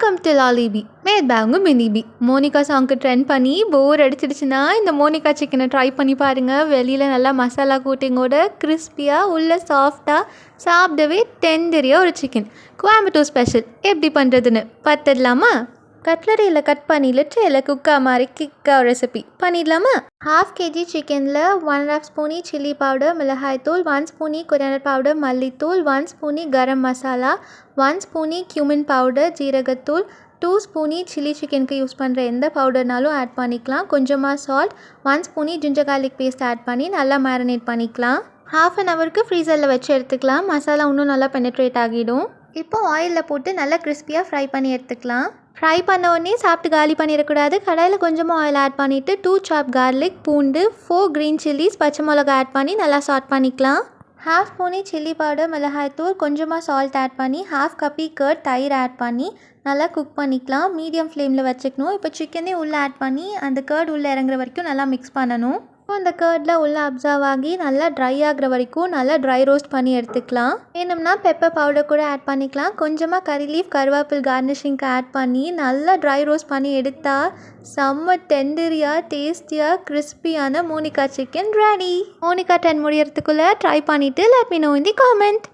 Welcome to லாலிபி மேட் பேங்க மினிபி. மோனிகா சாங்க்கு ட்ரெண்ட் பண்ணி போர் அடிச்சிடுச்சுன்னா இந்த மோனிகா சிக்கனை ட்ரை பண்ணி பாருங்கள். வெளியில் நல்லா மசாலா கூட்டிங்கோட கிறிஸ்பியாக உள்ள சாஃப்டாக சாப்பிடவே டெண்டரியாக ஒரு சிக்கன். கோயம்புத்தூர் ஸ்பெஷல் எப்படி பண்ணுறதுன்னு பார்த்துடலாமா? கட்லரியில் கட் பண்ணி லிட்டரில் குக்கா மாதிரி கிக்காக ரெசிபி பண்ணிடலாமா? 1/2 kg சிக்கனில் 1.5 ஸ்பூனி சில்லி பவுடர், மிளகாய்த்தூள், 1 ஸ்பூனி கொரியாண்டர் பவுடர், மல்லித்தூள், 1 ஸ்பூனி கரம் மசாலா, 1 ஸ்பூனி கியூமின் பவுடர், ஜீரகத்தூள், 2 ஸ்பூனி சில்லி சிக்கனுக்கு யூஸ் பண்ணுற எந்த பவுடர்னாலும் ஆட் பண்ணிக்கலாம். கொஞ்சமாக சால்ட், 1 ஸ்பூனி ஜிஞ்சர் கார்லிக் பேஸ்ட் ஆட் பண்ணி நல்லா மேரினேட் பண்ணிக்கலாம். 1/2 ஹவருக்கு ஃப்ரீசரில் வச்சு எடுத்துக்கலாம். மசாலா இன்னும் நல்லா பெனிட்ரேட் ஆகிடும். இப்போ ஆயிலில் போட்டு நல்லா கிறிஸ்பியாக ஃப்ரை பண்ணி எடுத்துக்கலாம். ஃப்ரை பண்ண உடனே சாப்பிட்டு காலி பண்ணிடக்கூடாது. கடாயில் கொஞ்சமாக ஆயில் ஆட் பண்ணிவிட்டு 2 சாப் கார்லிக், பூண்டு, 4 க்ரீன் சில்லிஸ், பச்சை மிளகா ஆட் பண்ணி நல்லா சாட் பண்ணிக்கலாம். 1/2 ஸ்பூனி சில்லி பவுடர், மிளகாய்த்தூள், கொஞ்சமாக சால்ட் ஆட் பண்ணி 1/2 கப்பி கர்ட் தயிர் ஆட் பண்ணி நல்லா குக் பண்ணிக்கலாம். மீடியம் ஃப்ளேமில் வச்சுக்கணும். இப்போ சிக்கனே உள்ளே ஆட் பண்ணி அந்த கர்ட் உள்ளே இறங்குற வரைக்கும் நல்லா மிக்ஸ் பண்ணணும். இப்போ அந்த கர்டில் உள்ளே அப்சர்வ் ஆகி நல்லா ட்ரை ஆகிற வரைக்கும் நல்லா ட்ரை ரோஸ்ட் பண்ணி எடுத்துக்கலாம். வேணும்னா பெப்பர் பவுடர் கூட ஆட் பண்ணிக்கலாம். கொஞ்சமாக கறி லீஃப், கருவேப்பில் கார்னிஷிங்க்கு ஆட் பண்ணி நல்லா ட்ரை ரோஸ்ட் பண்ணி எடுத்தால் செம்ம டெண்டரியாக டேஸ்டியாக கிறிஸ்பியான மோனிகா சிக்கன் ரெடி. மோனிகா 10 முடியறதுக்குள்ளே ட்ரை பண்ணிவிட்டு let me know in the comment.